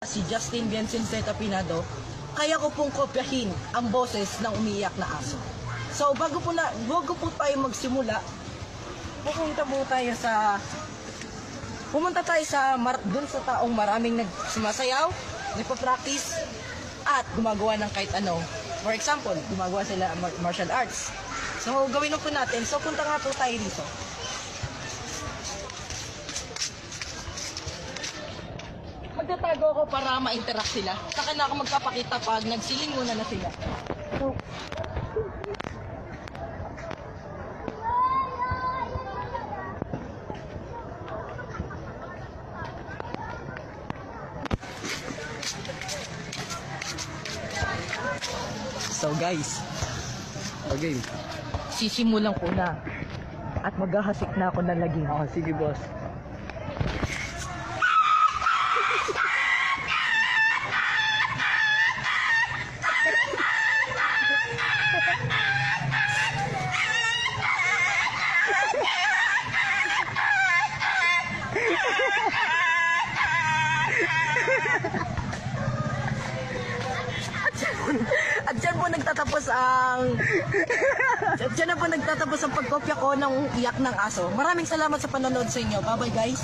Si Justin Vicenceta Pinado, kaya ko pong kopyahin ang boses ng umiiyak na aso. So bago po tayo magsimula, pumunta tayo sa dun sa taong maraming nagsumasayaw, nagpa-practice at gumagawa ng kahit ano. For example, gumagawa sila martial arts. So gawin na po natin. So punta nga po tayo dito. Magtatago ako para ma-interact sila. Saka na ako magpapakita pag nagsiling muna na sila. So guys, Okay. sisimulan ko na at maghahasik na ako ng lagim. Sige boss. At dyan po nagtatapos ang pagkopya ko ng iyak ng aso. Maraming salamat sa panonood sa inyo. Bye bye guys.